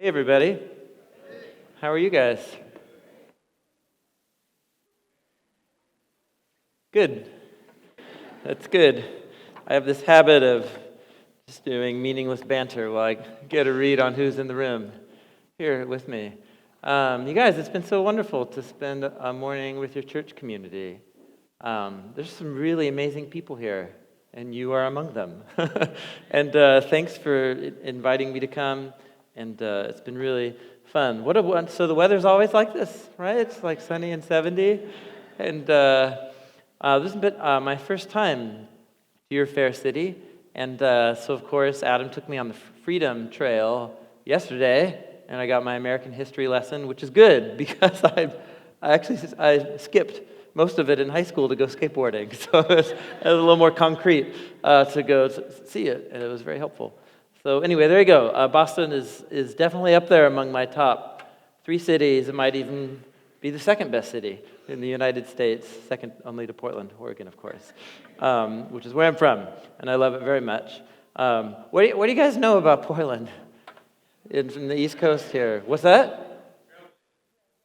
Hey everybody, how are you guys? Good, that's good. I have this habit of just doing meaningless banter while I get a read on who's in the room here with me. You guys, it's been so wonderful to spend a morning with your church community. There's some really amazing people here, and you are among them. And thanks for inviting me to come. And it's been really fun. So the weather's always like this, right? It's like sunny and 70. And this has been my first time to your fair city. And so, of course, Adam took me on the Freedom Trail yesterday, and I got my American history lesson, which is good because I skipped most of it in high school to go skateboarding. So it was a little more concrete to go see it, and it was very helpful. So anyway, there you go. Boston is definitely up there among my top 3 cities. It might even be the second best city in the United States, second only to Portland, Oregon, of course, which is where I'm from, and I love it very much. What do you guys know about Portland from the East Coast here? What's that?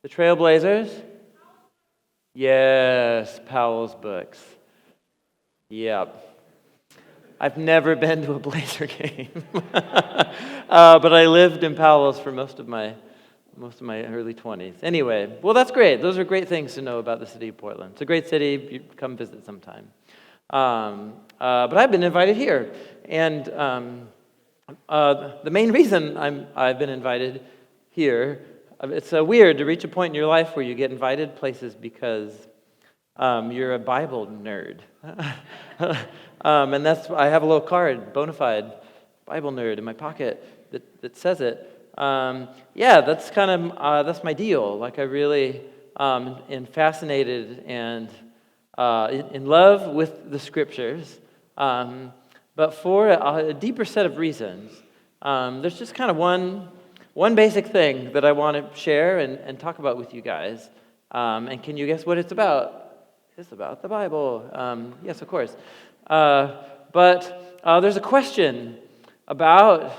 The Trailblazers? Yes, Powell's books. Yep. I've never been to a Blazer game, but I lived in Powell's for most of my early 20s. Anyway, well, that's great. Those are great things to know about the city of Portland. It's a great city. You come visit sometime. But I've been invited here, and the main reason I've been invited here, it's weird to reach a point in your life where you get invited places because you're a Bible nerd. And I have a little card, bona fide Bible nerd, in my pocket that says it. That's that's my deal. Like I really am fascinated and in love with the scriptures, but for a deeper set of reasons. There's just kind of one basic thing that I want to share and talk about with you guys. And can you guess what it's about? It's about the Bible. Yes, of course. But there's a question about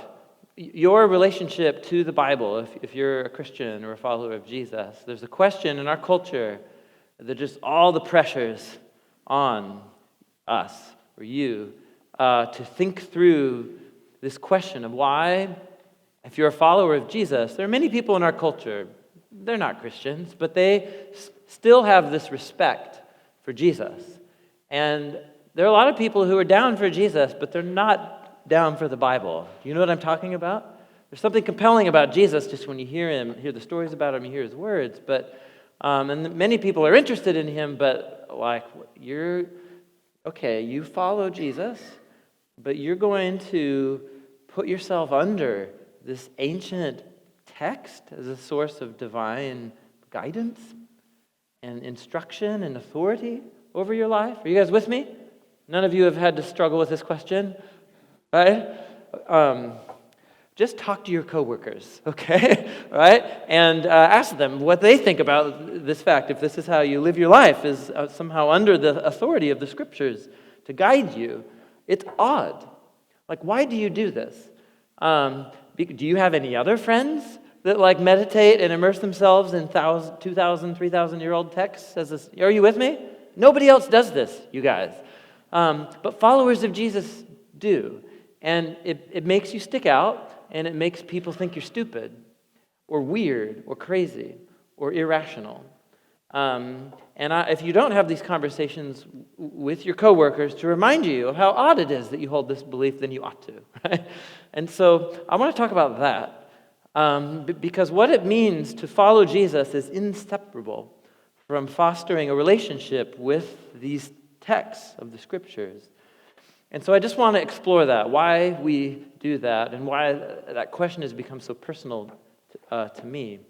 your relationship to the Bible. If you're a Christian or a follower of Jesus, there's a question in our culture that just all the pressures on us or you to think through this question of why, if you're a follower of Jesus, there are many people in our culture, they're not Christians, but they still have this respect for Jesus. And there are a lot of people who are down for Jesus, but they're not down for the Bible. Do you know what I'm talking about? There's something compelling about Jesus just when you hear him, hear the stories about him, you hear his words. But and many people are interested in him, but like you follow Jesus, but you're going to put yourself under this ancient text as a source of divine guidance and instruction and authority over your life. Are you guys with me? None of you have had to struggle with this question, right? Just talk to your coworkers, okay? Right? And ask them what they think about this fact. If this is how you live your life, is somehow under the authority of the scriptures to guide you. It's odd. Like, why do you do this? Do you have any other friends that like meditate and immerse themselves in 2,000, 3,000-year-old texts? Are you with me? Nobody else does this, you guys. But followers of Jesus do. And it makes you stick out, and it makes people think you're stupid or weird or crazy or irrational. If you don't have these conversations with your coworkers to remind you of how odd it is that you hold this belief, then you ought to, right? And so I want to talk about that because what it means to follow Jesus is inseparable from fostering a relationship with these texts of the scriptures. And so I just want to explore that, why we do that, and why that question has become so personal to me.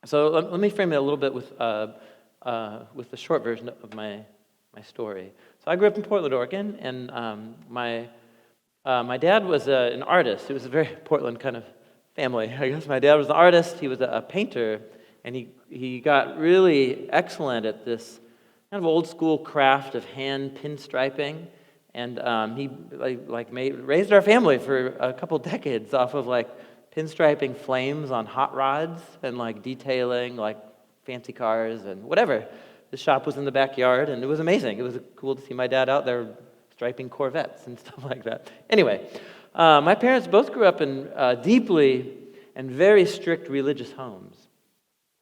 So let me frame it a little bit with the short version of my story. So I grew up in Portland, Oregon, and my dad was an artist. It was a very Portland kind of family, I guess. My dad was an artist. He was a painter, and he got really excellent at this kind of old school craft of hand pinstriping. And he raised our family for a couple decades off of pinstriping flames on hot rods and like detailing like fancy cars and whatever. The shop was in the backyard, and it was amazing. It was cool to see my dad out there striping Corvettes and stuff like that. Anyway, my parents both grew up in deeply and very strict religious homes.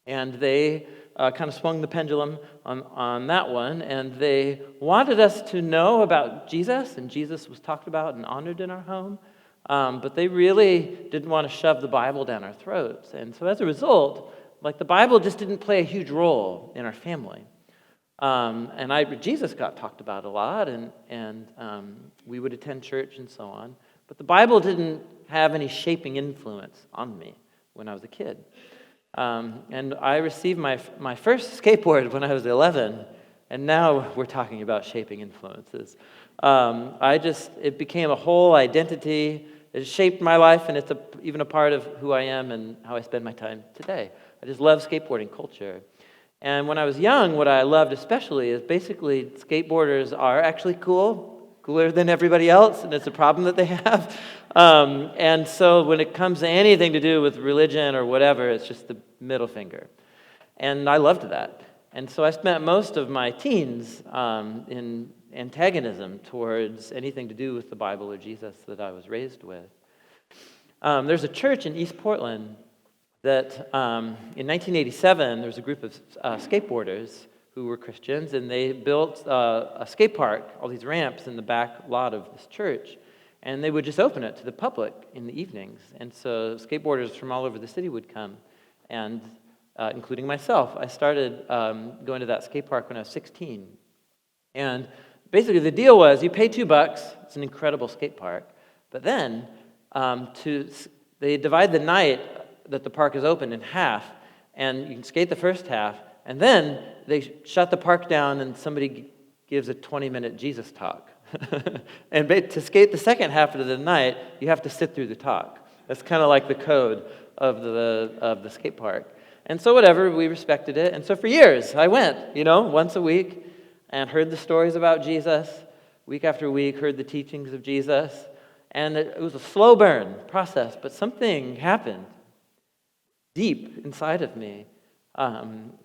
And they kind of swung the pendulum on that one, and they wanted us to know about Jesus, and Jesus was talked about and honored in our home, but they really didn't want to shove the Bible down our throats. And so as a result, like the Bible just didn't play a huge role in our family. Jesus got talked about a lot, and we would attend church and so on, but the Bible didn't have any shaping influence on me when I was a kid. And I received my first skateboard when I was 11, and now we're talking about shaping influences. It became a whole identity. It shaped my life, and it's even a part of who I am and how I spend my time today. I just love skateboarding culture. And when I was young, what I loved especially is basically skateboarders are actually cooler than everybody else, and it's a problem that they have. And so when it comes to anything to do with religion or whatever, it's just the middle finger. And I loved that. And so I spent most of my teens in antagonism towards anything to do with the Bible or Jesus that I was raised with. There's a church in East Portland that in 1987, there was a group of skateboarders who were Christians, and they built a skate park, all these ramps in the back lot of this church, and they would just open it to the public in the evenings. And so skateboarders from all over the city would come, and including myself. I started going to that skate park when I was 16. And basically the deal was you pay $2, it's an incredible skate park, but then they divide the night that the park is open in half, and you can skate the first half, and then they shut the park down and somebody gives a 20-minute Jesus talk. And to skate the second half of the night, you have to sit through the talk. That's kind of like the code of the skate park. And so whatever, we respected it. And so for years, I went, once a week and heard the stories about Jesus, week after week, heard the teachings of Jesus. And it was a slow burn process, but something happened deep inside of me,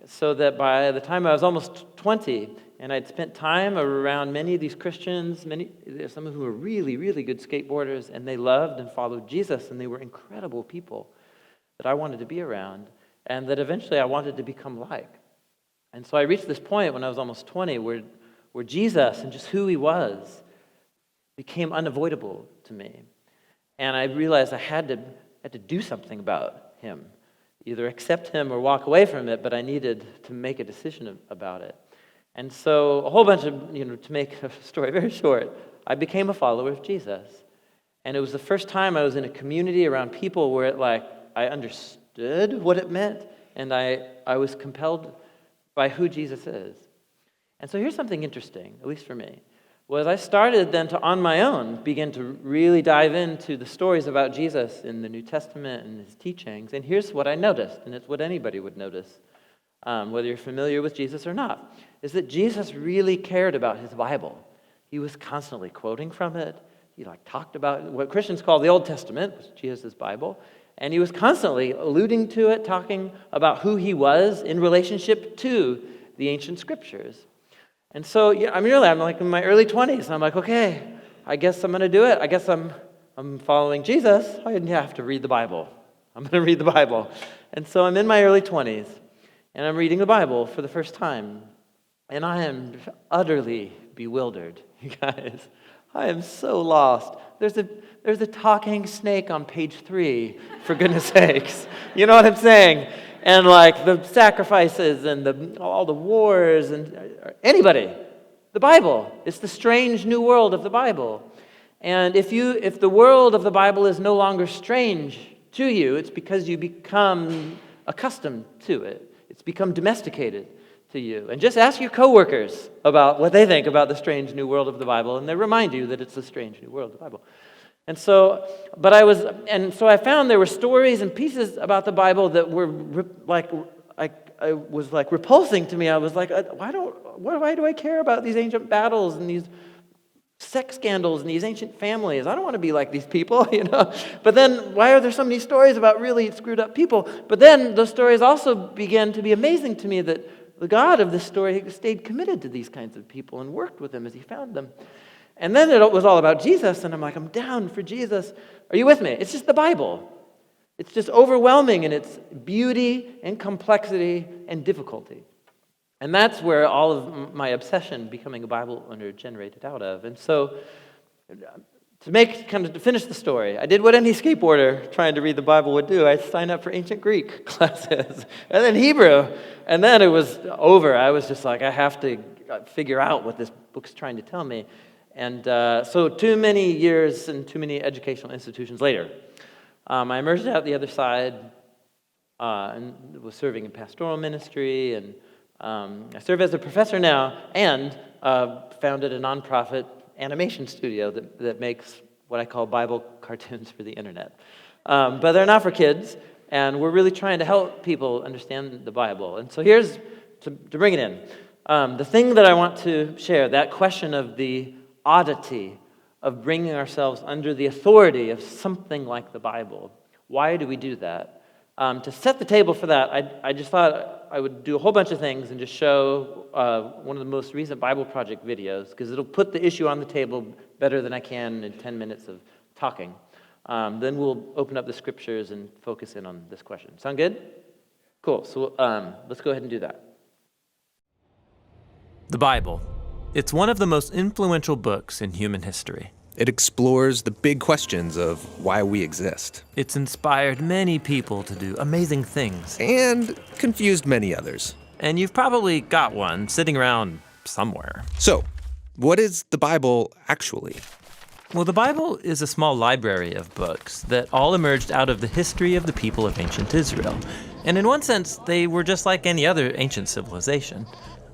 so that by the time I was almost 20, and I'd spent time around many of these Christians, some of who were really, really good skateboarders, and they loved and followed Jesus, and they were incredible people that I wanted to be around, and that eventually I wanted to become like. And so I reached this point when I was almost 20 where Jesus and just who he was became unavoidable to me. And I realized I had to do something about him. Either accept him or walk away from it, but I needed to make a decision about it. And so a whole bunch of, to make a story very short, I became a follower of Jesus. And it was the first time I was in a community around people where I understood what it meant, and I was compelled by who Jesus is. And so here's something interesting, at least for me, was I started then to, on my own, begin to really dive into the stories about Jesus in the New Testament and his teachings. And here's what I noticed, and it's what anybody would notice, whether you're familiar with Jesus or not, is that Jesus really cared about his Bible. He was constantly quoting from it. He talked about what Christians call the Old Testament, which is Jesus' Bible. And he was constantly alluding to it, talking about who he was in relationship to the ancient scriptures. And so, I'm in my early 20s. I'm like, okay, I guess I'm going to do it. I guess I'm following Jesus. I didn't have to read the Bible. I'm going to read the Bible. And so I'm in my early 20s, and I'm reading the Bible for the first time. And I am utterly bewildered, you guys. I am so lost. There's a talking snake on page 3, for goodness sakes. You know what I'm saying? And the sacrifices and all the wars and anybody. The Bible. It's the strange new world of the Bible. And if the world of the Bible is no longer strange to you, it's because you become accustomed to it. It's become domesticated to you. And just ask your coworkers about what they think about the strange new world of the Bible, and they remind you that it's the strange new world of the Bible. And so I found there were stories and pieces about the Bible that were repulsing to me. I was like, why do I care about these ancient battles and these sex scandals in these ancient families. I don't want to be like these people, But then why are there so many stories about really screwed up people? But then those stories also began to be amazing to me, that the God of this story stayed committed to these kinds of people and worked with them as he found them. And then it was all about Jesus, and I'm like, I'm down for Jesus. Are you with me? It's just the Bible. It's just overwhelming in its beauty and complexity and difficulty. And that's where all of my obsession becoming a Bible owner generated out of. And so to finish the story, I did what any skateboarder trying to read the Bible would do. I signed up for ancient Greek classes, and then Hebrew, and then it was over. I was just like, I have to figure out what this book's trying to tell me. And so too many years and too many educational institutions later, I emerged out the other side and was serving in pastoral ministry, and I serve as a professor now, and founded a nonprofit animation studio that makes what I call Bible cartoons for the internet. But they're not for kids, and we're really trying to help people understand the Bible. And so here's, to bring it in, the thing that I want to share, that question of the oddity of bringing ourselves under the authority of something like the Bible. Why do we do that? To set the table for that, I just thought I would do a whole bunch of things and just show one of the most recent Bible Project videos, because it'll put the issue on the table better than I can in 10 minutes of talking. Then we'll open up the scriptures and focus in on this question. Sound good? Cool. So let's go ahead and do that. The Bible. It's one of the most influential books in human history. It explores the big questions of why we exist. It's inspired many people to do amazing things. And confused many others. And you've probably got one sitting around somewhere. So, what is the Bible actually? Well, the Bible is a small library of books that all emerged out of the history of the people of ancient Israel. And in one sense, they were just like any other ancient civilization.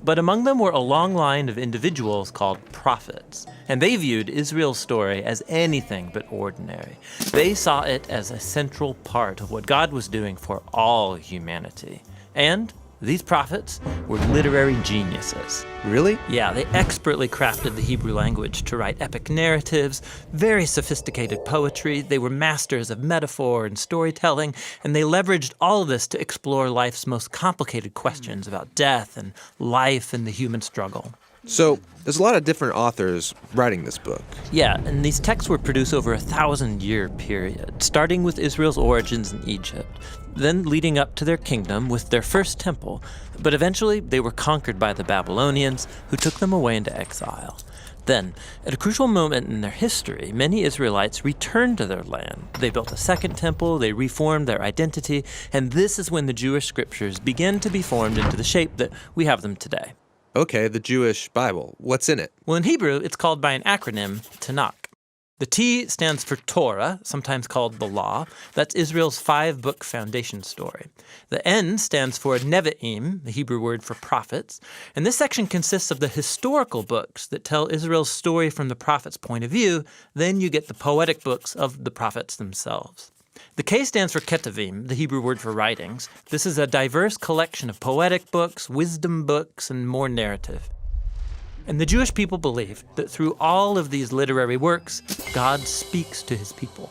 But among them were a long line of individuals called prophets, and they viewed Israel's story as anything but ordinary. They saw it as a central part of what God was doing for all humanity. And these prophets were literary geniuses. Really? Yeah, they expertly crafted the Hebrew language to write epic narratives, very sophisticated poetry. They were masters of metaphor and storytelling, and they leveraged all of this to explore life's most complicated questions about death and life and the human struggle. So, there's a lot of different authors writing this book. Yeah, and these texts were produced over a 1,000-year period, starting with Israel's origins in Egypt, then leading up to their kingdom with their first temple. But eventually, they were conquered by the Babylonians, who took them away into exile. Then, at a crucial moment in their history, many Israelites returned to their land. They built a second temple, they reformed their identity, and this is when the Jewish scriptures began to be formed into the shape that we have them today. Okay, the Jewish Bible. What's in it? Well, in Hebrew, it's called by an acronym, Tanakh. The T stands for Torah, sometimes called the Law. That's Israel's 5-book foundation story. The N stands for Nevi'im, the Hebrew word for prophets. And this section consists of the historical books that tell Israel's story from the prophet's point of view. Then you get the poetic books of the prophets themselves. The K stands for Ketuvim, the Hebrew word for writings. This is a diverse collection of poetic books, wisdom books, and more narrative. And the Jewish people believed that through all of these literary works, God speaks to his people.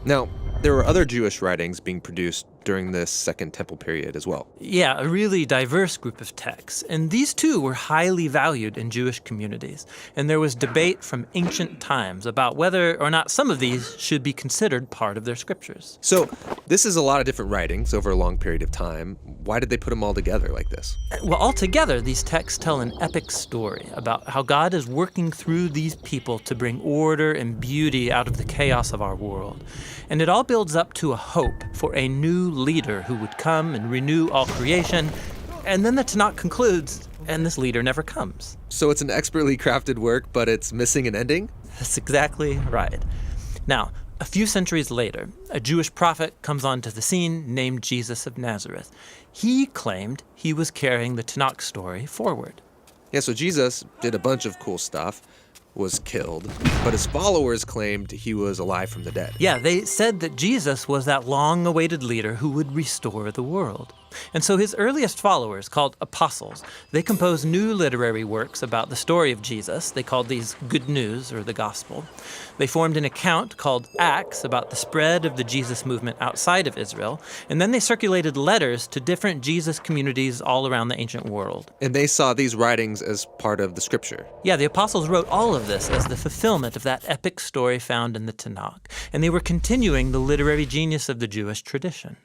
Now, there were other Jewish writings being produced during this Second Temple period as well. Yeah, a really diverse group of texts. And these too were highly valued in Jewish communities. And there was debate from ancient times about whether or not some of these should be considered part of their scriptures. So, this is a lot of different writings over a long period of time. Why did they put them all together like this? Well, altogether, these texts tell an epic story about how God is working through these people to bring order and beauty out of the chaos of our world. And it all builds up to a hope for a new leader who would come and renew all creation. And then the Tanakh concludes, and this leader never comes. So it's an expertly crafted work, but it's missing an ending? That's exactly right. Now, a few centuries later, a Jewish prophet comes onto the scene named Jesus of Nazareth. He claimed he was carrying the Tanakh story forward. Yeah, so Jesus did a bunch of cool stuff, was killed, but his followers claimed he was alive from the dead. Yeah, they said that Jesus was that long-awaited leader who would restore the world. And so his earliest followers, called apostles, they composed new literary works about the story of Jesus. They called these good news, or the gospel. They formed an account called Acts about the spread of the Jesus movement outside of Israel. And then they circulated letters to different Jesus communities all around the ancient world. And they saw these writings as part of the scripture. Yeah, the apostles wrote all of this as the fulfillment of that epic story found in the Tanakh. And they were continuing the literary genius of the Jewish tradition.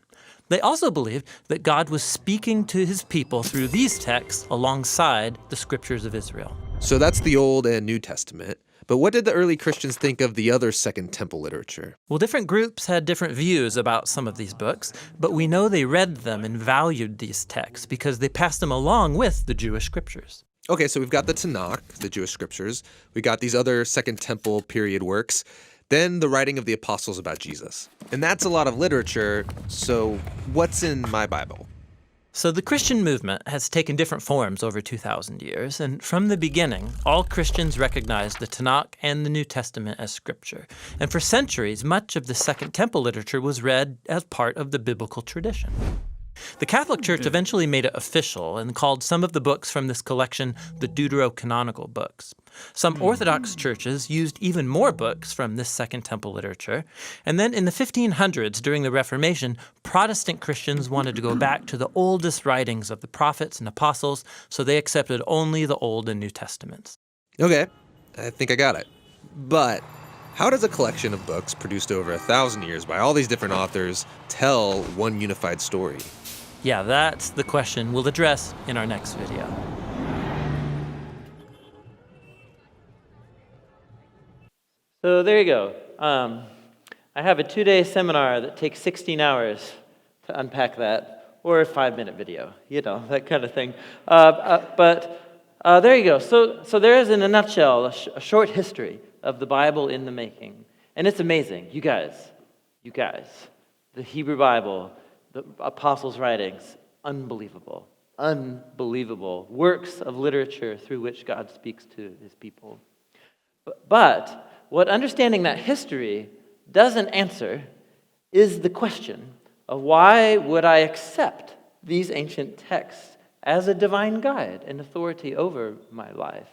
They also believed that God was speaking to his people through these texts alongside the scriptures of Israel. So that's the Old and New Testament. But what did the early Christians think of the other Second Temple literature? Well, different groups had different views about some of these books, but we know they read them and valued these texts because they passed them along with the Jewish scriptures. Okay, so we've got the Tanakh, the Jewish scriptures. We got these other Second Temple period works. Then the writing of the apostles about Jesus. And that's a lot of literature, so what's in my Bible? So the Christian movement has taken different forms over 2,000 years, and from the beginning, all Christians recognized the Tanakh and the New Testament as scripture. And for centuries, much of the Second Temple literature was read as part of the biblical tradition. The Catholic Church eventually made it official and called some of the books from this collection the Deuterocanonical books. Some Orthodox churches used even more books from this Second Temple literature. And then in the 1500s, during the Reformation, Protestant Christians wanted to go back to the oldest writings of the prophets and apostles, so they accepted only the Old and New Testaments. Okay, I think I got it. But how does a collection of books produced over 1,000 years by all these different authors tell one unified story? Yeah, that's the question we'll address in our next video. So there you go. I have a 2-day seminar that takes 16 hours to unpack that, or a 5-minute video, that kind of thing. But there you go. So there is, in a nutshell, a short history of the Bible in the making. And it's amazing. You guys, the Hebrew Bible, the apostles' writings, unbelievable works of literature through which God speaks to his people. But what understanding that history doesn't answer is the question of why would I accept these ancient texts as a divine guide and authority over my life?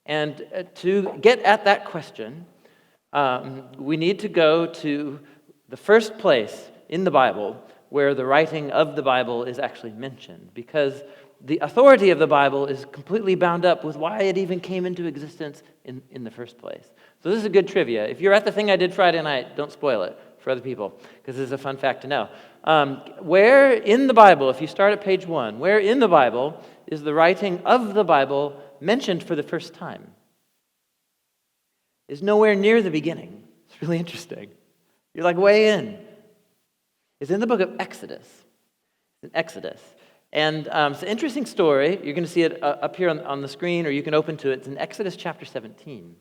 And to get at that question, we need to go to the first place in the Bible where the writing of the Bible is actually mentioned, because the authority of the Bible is completely bound up with why it even came into existence in the first place. So this is a good trivia. If you're at the thing I did Friday night, don't spoil it for other people, because this is a fun fact to know. Where in the Bible, if you start at page 1, where in the Bible is the writing of the Bible mentioned for the first time? Is nowhere near the beginning. It's really interesting. You're like way in. It's in the book of Exodus. It's in Exodus. And it's an interesting story. You're going to see it up here on the screen, or you can open to it. It's in Exodus chapter 17.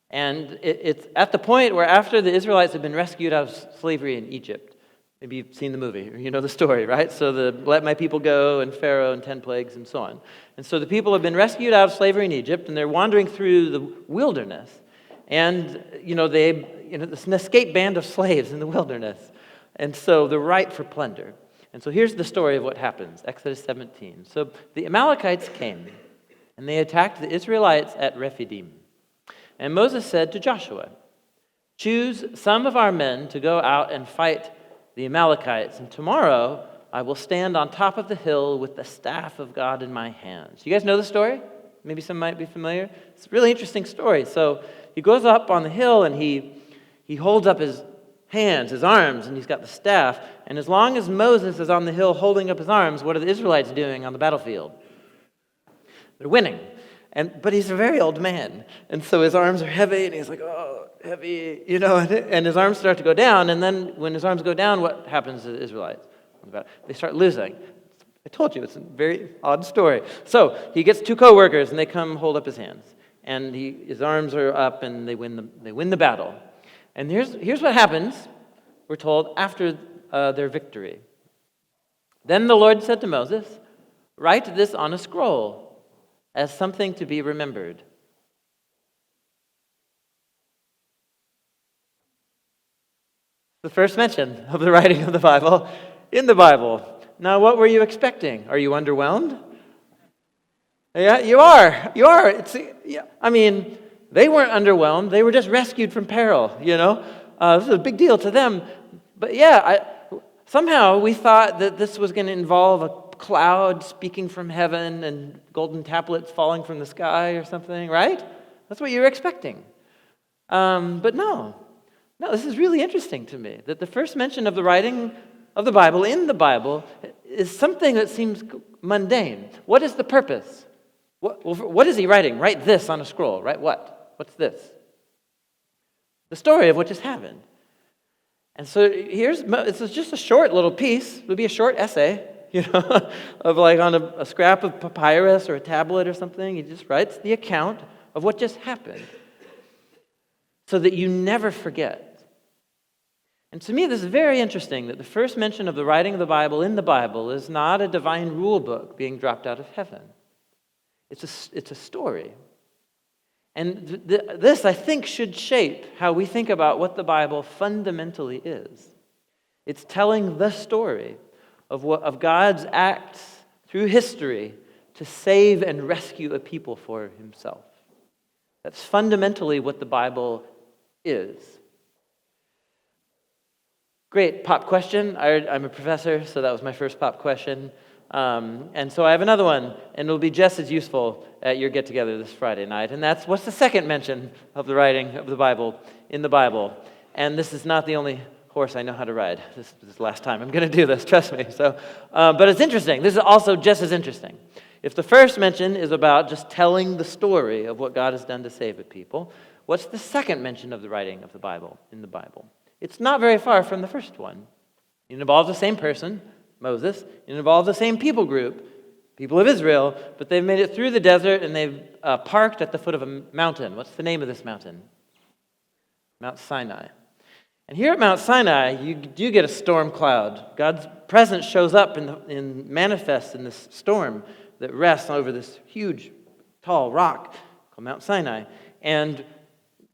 And it's at the point where after the Israelites have been rescued out of slavery in Egypt. Maybe you've seen the movie, or you know the story, right? So let my people go, and Pharaoh, and 10 plagues, and so on. And so the people have been rescued out of slavery in Egypt, and they're wandering through the wilderness. And, it's an escaped band of slaves in the wilderness. And so they're ripe for plunder. And so here's the story of what happens, Exodus 17. So the Amalekites came, and they attacked the Israelites at Rephidim. And Moses said to Joshua, "Choose some of our men to go out and fight the Amalekites, and tomorrow I will stand on top of the hill with the staff of God in my hands." You guys know the story? Maybe some might be familiar. It's a really interesting story. So he goes up on the hill, and he holds up his hands, his arms, and he's got the staff. And as long as Moses is on the hill holding up his arms, what are the Israelites doing on the battlefield? They're winning. But he's a very old man. And so his arms are heavy, and he's like, oh, heavy, and his arms start to go down. And then when his arms go down, what happens to the Israelites? They start losing. I told you, it's a very odd story. So he gets 2 co-workers, and they come hold up his hands. And his arms are up, and they win the battle. And here's what happens, we're told, after their victory. Then the Lord said to Moses, "Write this on a scroll as something to be remembered." The first mention of the writing of the Bible in the Bible. Now, what were you expecting? Are you underwhelmed? Yeah, you are. You are. I mean, they weren't underwhelmed. They were just rescued from peril, This is a big deal to them. But somehow we thought that this was going to involve a cloud speaking from heaven and golden tablets falling from the sky or something, right? That's what you were expecting. But no, this is really interesting to me, that the first mention of the writing of the Bible in the Bible is something that seems mundane. What is the purpose? What is he writing? Write this on a scroll, right? What's this? The story of what just happened. And so it's just a short little piece. It would be a short essay, of like on a scrap of papyrus or a tablet or something. He just writes the account of what just happened so that you never forget. And to me, this is very interesting that the first mention of the writing of the Bible in the Bible is not a divine rule book being dropped out of heaven. It's a story. And this, I think, should shape how we think about what the Bible fundamentally is. It's telling the story of God's acts through history to save and rescue a people for himself. That's fundamentally what the Bible is. Great pop question. I'm a professor, so that was my first pop question. And so I have another one, and it'll be just as useful at your get-together this Friday night. And that's, what's the second mention of the writing of the Bible in the Bible? And this is not the only horse I know how to ride. This is the last time I'm going to do this, trust me. So, but it's interesting. This is also just as interesting. If the first mention is about just telling the story of what God has done to save a people, what's the second mention of the writing of the Bible in the Bible? It's not very far from the first one. It involves the same person, Moses. It involves the same people group, people of Israel, but they've made it through the desert and they've parked at the foot of a mountain. What's the name of this mountain? Mount Sinai. And here at Mount Sinai, you do get a storm cloud. God's presence shows up and manifests in this storm that rests over this huge, tall rock called Mount Sinai. And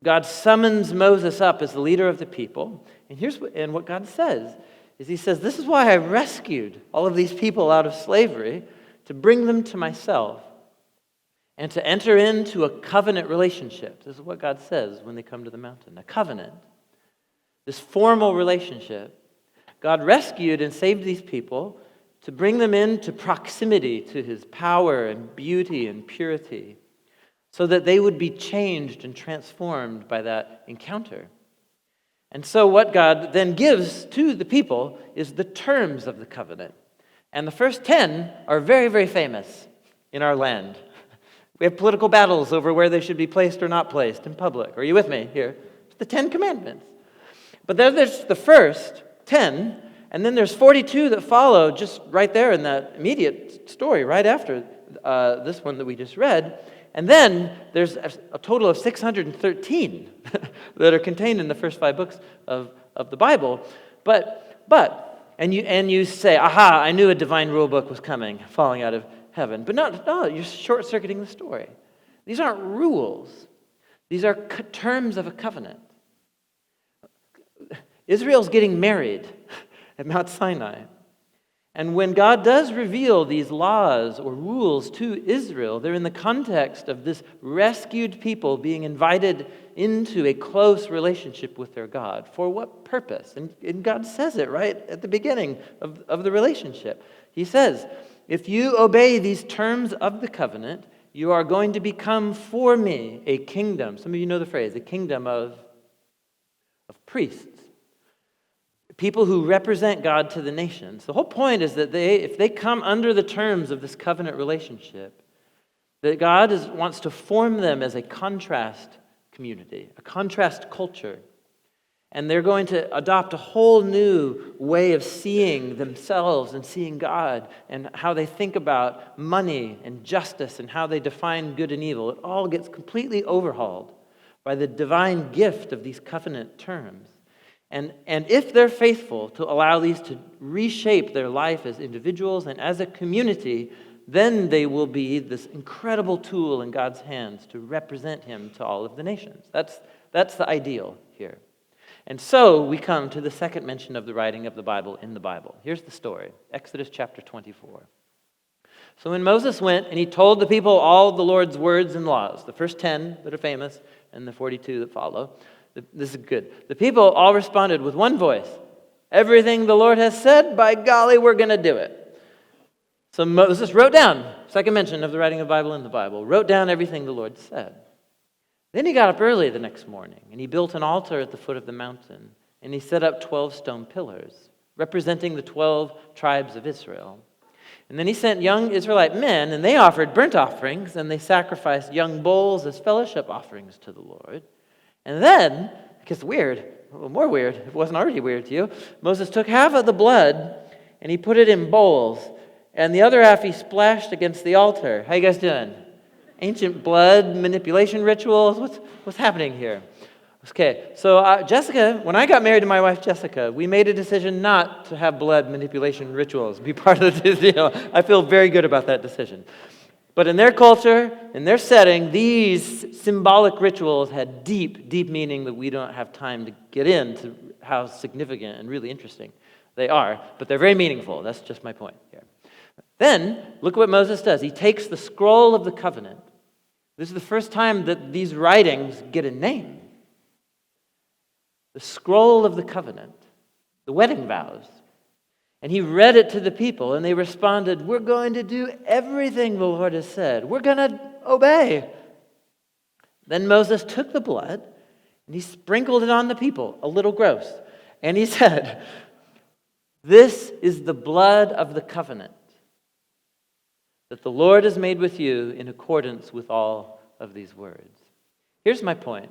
God summons Moses up as the leader of the people. And what God says is he says, this is why I rescued all of these people out of slavery, to bring them to myself and to enter into a covenant relationship. This is what God says when they come to the mountain, a covenant. This formal relationship. God rescued and saved these people to bring them into proximity to his power and beauty and purity, so that they would be changed and transformed by that encounter. And so what God then gives to the people is the terms of the covenant. And the first 10 are very, very famous in our land. We have political battles over where they should be placed or not placed in public. Are you with me here? It's the 10 commandments. But then there's the first 10, and then there's 42 that follow just right there in that immediate story, right after this one that we just read. And then there's a total of 613 that are contained in the first 5 books of the Bible. And you say, aha, I knew a divine rule book was coming, falling out of heaven. But no, you're short-circuiting the story. These aren't rules. These are terms of a covenant. Israel's getting married at Mount Sinai. And when God does reveal these laws or rules to Israel, they're in the context of this rescued people being invited into a close relationship with their God. For what purpose? And God says it right at the beginning of the relationship. He says, if you obey these terms of the covenant, you are going to become for me a kingdom. Some of you know the phrase, a kingdom of priests. People who represent God to the nations. The whole point is that if they come under the terms of this covenant relationship, that God wants to form them as a contrast community, a contrast culture. And they're going to adopt a whole new way of seeing themselves and seeing God and how they think about money and justice and how they define good and evil. It all gets completely overhauled by the divine gift of these covenant terms. And if they're faithful to allow these to reshape their life as individuals and as a community, then they will be this incredible tool in God's hands to represent him to all of the nations. That's the ideal here. And so we come to the second mention of the writing of the Bible in the Bible. Here's the story, Exodus chapter 24. So when Moses went and he told the people all the Lord's words and laws, the first 10 that are famous and the 42 that follow, this is good. The people all responded with one voice. Everything the Lord has said, by golly, we're going to do it. So Moses wrote down, second mention of the writing of the Bible in the Bible, wrote down everything the Lord said. Then he got up early the next morning, and he built an altar at the foot of the mountain, and he set up 12 stone pillars, representing the 12 tribes of Israel. And then he sent young Israelite men, and they offered burnt offerings, and they sacrificed young bulls as fellowship offerings to the Lord. And then, it gets weird, a little more weird, if it wasn't already weird to you, Moses took half of the blood, and he put it in bowls, and the other half he splashed against the altar. How you guys doing? Ancient blood manipulation rituals? What's happening here? Okay, so Jessica, when I got married to my wife Jessica, we made a decision not to have blood manipulation rituals be part of this deal. I feel very good about that decision. But in their culture, in their setting, these symbolic rituals had deep, deep meaning that we don't have time to get into how significant and really interesting they are. But they're very meaningful. That's just my point here. Then, look what Moses does. He takes the scroll of the covenant. This is the first time that these writings get a name. The scroll of the covenant, the wedding vows. And he read it to the people, and they responded, we're going to do everything the Lord has said. We're going to obey. Then Moses took the blood, and he sprinkled it on the people, a little gross. And he said, this is the blood of the covenant that the Lord has made with you in accordance with all of these words. Here's my point.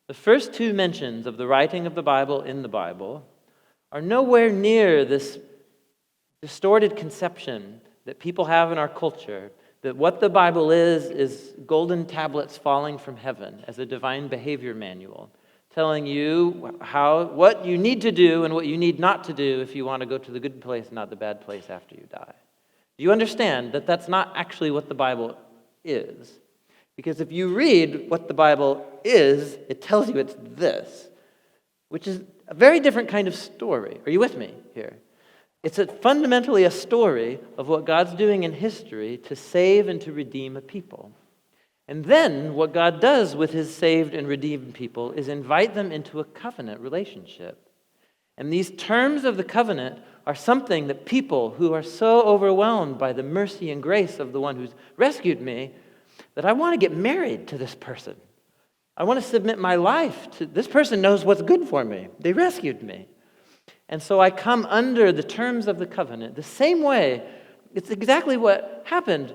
The first two mentions of the writing of the Bible in the Bible are nowhere near this distorted conception that people have in our culture that what the Bible is golden tablets falling from heaven as a divine behavior manual, telling you what you need to do and what you need not to do if you want to go to the good place, not the bad place after you die. Do you understand that that's not actually what the Bible is? Because if you read what the Bible is, it tells you it's this, which is a very different kind of story. Are you with me here? It's fundamentally a story of what God's doing in history to save and to redeem a people. And then what God does with his saved and redeemed people is invite them into a covenant relationship. And these terms of the covenant are something that people who are so overwhelmed by the mercy and grace of the one who's rescued me, that I want to get married to this person. I want to submit my life to this person knows what's good for me. They rescued me. And so I come under the terms of the covenant. The same way, it's exactly what happened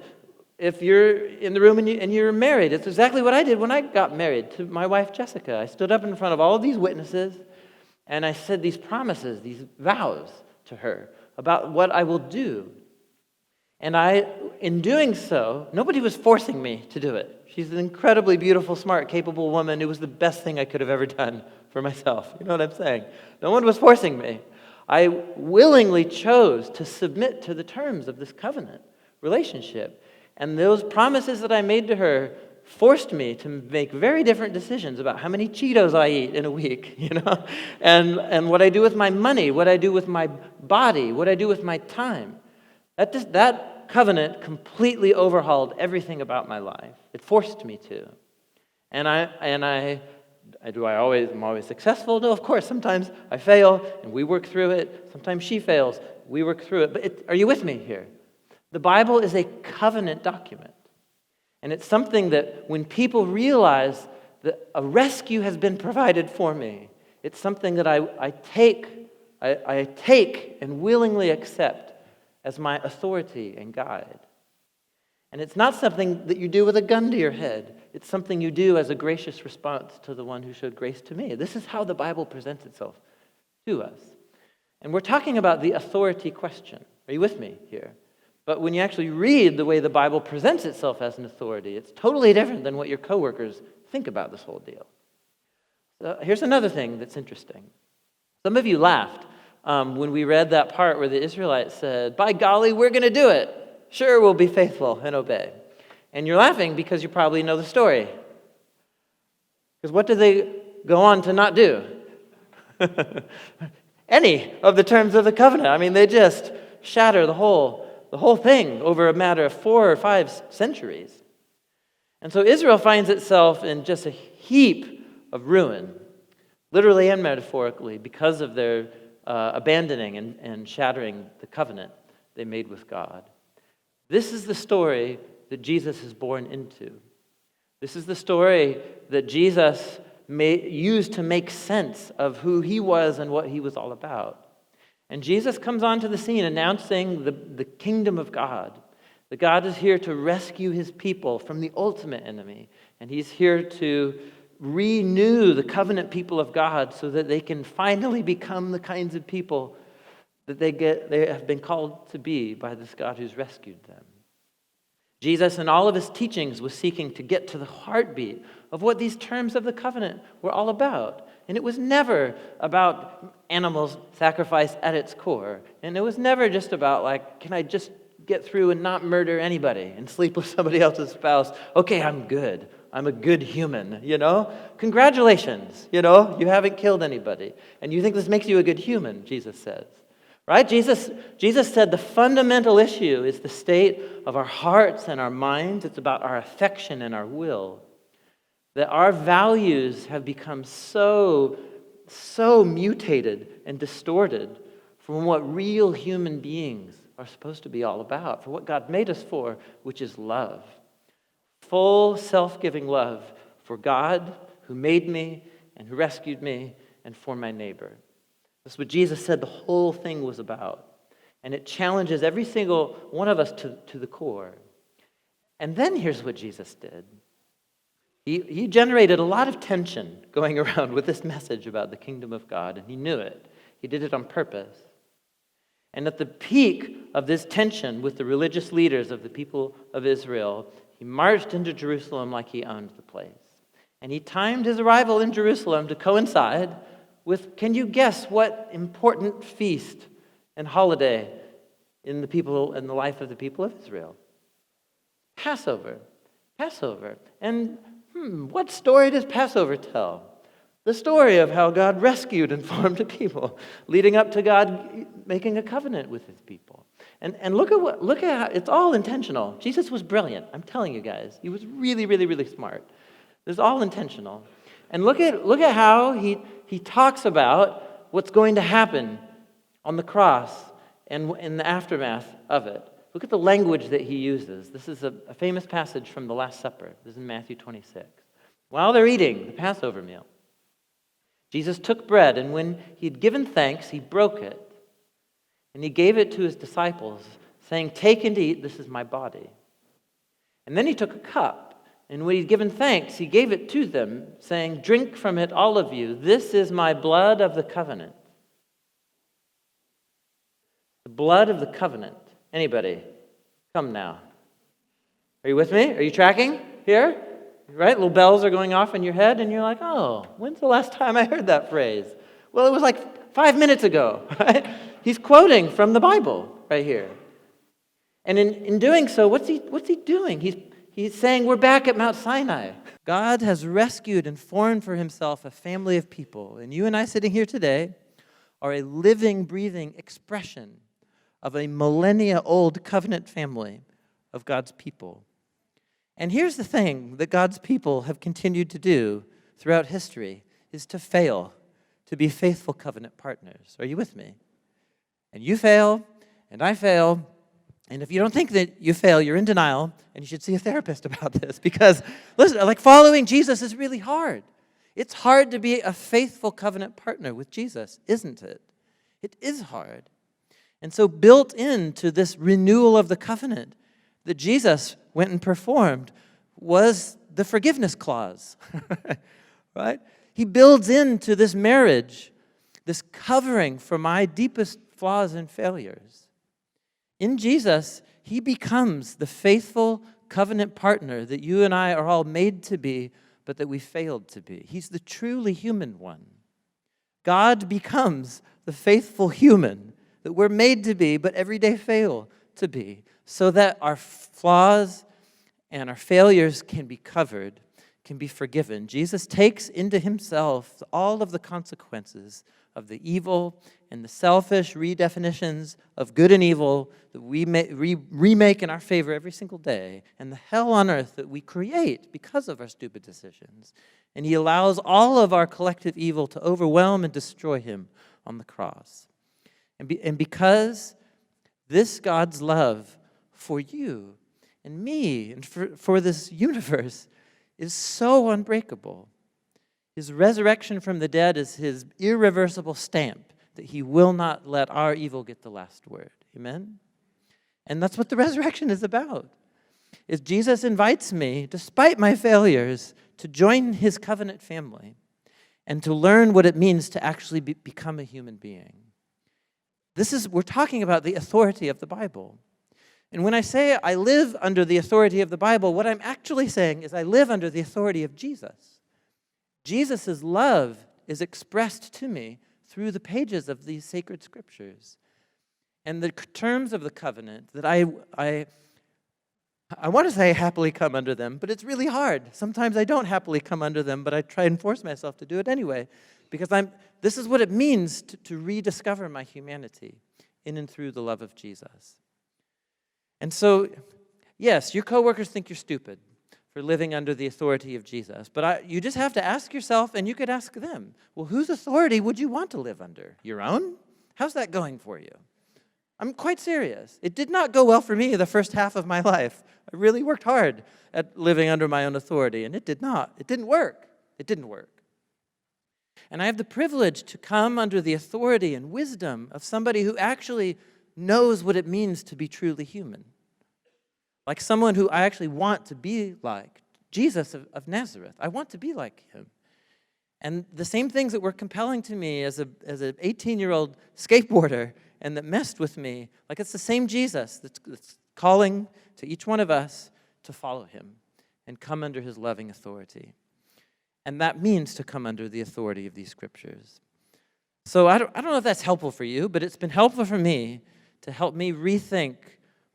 if you're in the room and you're married. It's exactly what I did when I got married to my wife Jessica. I stood up in front of all of these witnesses and I said these promises, these vows to her about what I will do. And in doing so, nobody was forcing me to do it. She's an incredibly beautiful, smart, capable woman. It was the best thing I could have ever done for myself. You know what I'm saying? No one was forcing me. I willingly chose to submit to the terms of this covenant relationship. And those promises that I made to her forced me to make very different decisions about how many Cheetos I eat in a week, and what I do with my money, what I do with my body, what I do with my time. That covenant completely overhauled everything about my life. It forced me to. And I'm always successful? No, of course. Sometimes I fail, and we work through it. Sometimes she fails. We work through it. But are you with me here? The Bible is a covenant document. And it's something that when people realize that a rescue has been provided for me, it's something that I take and willingly accept as my authority and guide. And it's not something that you do with a gun to your head. It's something you do as a gracious response to the one who showed grace to me. This is how the Bible presents itself to us. And we're talking about the authority question. Are you with me here? But when you actually read the way the Bible presents itself as an authority, it's totally different than what your coworkers think about this whole deal. So here's another thing that's interesting. Some of you laughed when we read that part where the Israelites said, by golly, we're going to do it. Sure, we'll be faithful and obey. And you're laughing because you probably know the story. Because what did they go on to not do? any of the terms of the covenant. I mean, they just shatter the whole thing over a matter of 4 or 5 centuries. And so Israel finds itself in just a heap of ruin, literally and metaphorically, because of their abandoning and shattering the covenant they made with God. This is the story that Jesus is born into. This is the story that Jesus used to make sense of who he was and what he was all about. And Jesus comes onto the scene announcing the kingdom of God. That God is here to rescue his people from the ultimate enemy. And he's here to renew the covenant people of God so that they can finally become the kinds of people that they have been called to be by this God who's rescued them. Jesus, in all of his teachings, was seeking to get to the heartbeat of what these terms of the covenant were all about. And it was never about animals sacrifice at its core. And it was never just about, like, can I just get through and not murder anybody and sleep with somebody else's spouse? Okay, I'm good. I'm a good human, Congratulations, you haven't killed anybody. And you think this makes you a good human, Jesus says. Right? Jesus said the fundamental issue is the state of our hearts and our minds. It's about our affection and our will. That our values have become so mutated and distorted from what real human beings are supposed to be all about, for what God made us for, which is love. Full self-giving love for God who made me and who rescued me and for my neighbor. That's what Jesus said the whole thing was about. And it challenges every single one of us to the core. And then here's what Jesus did. He generated a lot of tension going around with this message about the kingdom of God, and he knew it. He did it on purpose. And at the peak of this tension with the religious leaders of the people of Israel, he marched into Jerusalem like he owned the place. And he timed his arrival in Jerusalem to coincide with, can you guess what important feast and holiday in the life of the people of Israel? Passover. And what story does Passover tell? The story of how God rescued and formed a people, leading up to God making a covenant with his people. And look at how it's all intentional. Jesus was brilliant. I'm telling you guys. He was really, really, really smart. It's all intentional. And look at how he talks about what's going to happen on the cross and in the aftermath of it. Look at the language that he uses. This is a famous passage from the Last Supper. This is in Matthew 26. While they're eating the Passover meal, Jesus took bread, and when he had given thanks, he broke it, and he gave it to his disciples, saying, "Take and eat, this is my body." And then he took a cup, and when he had given thanks, he gave it to them, saying, "Drink from it, all of you. This is my blood of the covenant." The blood of the covenant. Anybody? Come now. Are you with me? Are you tracking here? Right? Little bells are going off in your head, and you're like, oh, when's the last time I heard that phrase? Well, it was like 5 minutes ago, right? He's quoting from the Bible right here. And in doing so, what's he doing? He's saying we're back at Mount Sinai. God has rescued and formed for himself a family of people. And you and I sitting here today are a living, breathing expression of a millennia-old covenant family of God's people. And here's the thing that God's people have continued to do throughout history is to fail, to be faithful covenant partners. Are you with me? And you fail, and I fail. And if you don't think that you fail, you're in denial, and you should see a therapist about this. Because, listen, like following Jesus is really hard. It's hard to be a faithful covenant partner with Jesus, isn't it? It is hard. And so built into this renewal of the covenant that Jesus went and performed was the forgiveness clause, right? He builds into this marriage this covering for my deepest flaws and failures. In Jesus, he becomes the faithful covenant partner that you and I are all made to be, but that we failed to be. He's the truly human one. God becomes the faithful human that we're made to be, but every day fail to be, so that our flaws and our failures can be covered, can be forgiven. Jesus takes into himself all of the consequences of the evil and the selfish redefinitions of good and evil that we remake in our favor every single day, and the hell on earth that we create because of our stupid decisions. And he allows all of our collective evil to overwhelm and destroy him on the cross. And because this God's love for you and me and for this universe is so unbreakable, his resurrection from the dead is his irreversible stamp that he will not let our evil get the last word. Amen? And that's what the resurrection is about. Is Jesus invites me, despite my failures, to join his covenant family and to learn what it means to actually become a human being. We're talking about the authority of the Bible. And when I say I live under the authority of the Bible, what I'm actually saying is I live under the authority of Jesus. Jesus' love is expressed to me through the pages of these sacred scriptures. And the terms of the covenant that I want to say happily come under them, but it's really hard. Sometimes I don't happily come under them, but I try and force myself to do it anyway, because this is what it means to rediscover my humanity in and through the love of Jesus. And so, yes, your coworkers think you're stupid for living under the authority of Jesus. But you just have to ask yourself, and you could ask them, well, whose authority would you want to live under? Your own? How's that going for you? I'm quite serious. It did not go well for me the first half of my life. I really worked hard at living under my own authority, and it did not. It didn't work. It didn't work. And I have the privilege to come under the authority and wisdom of somebody who actually knows what it means to be truly human. Like someone who I actually want to be like, Jesus of Nazareth. I want to be like him. And the same things that were compelling to me as an 18-year-old skateboarder and that messed with me, like it's the same Jesus that's calling to each one of us to follow him and come under his loving authority. And that means to come under the authority of these scriptures. So I don't know if that's helpful for you, but it's been helpful for me to help me rethink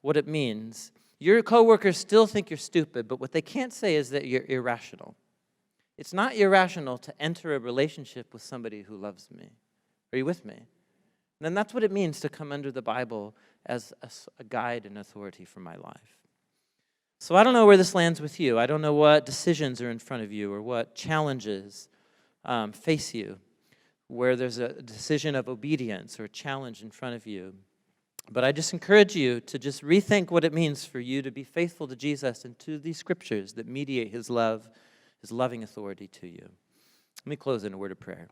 what it means. Your coworkers still think you're stupid, but what they can't say is that you're irrational. It's not irrational to enter a relationship with somebody who loves me. Are you with me? And then that's what it means to come under the Bible as a guide and authority for my life. So I don't know where this lands with you. I don't know what decisions are in front of you or what challenges face you, where there's a decision of obedience or a challenge in front of you. But I just encourage you to just rethink what it means for you to be faithful to Jesus and to these scriptures that mediate his love, his loving authority to you. Let me close in a word of prayer.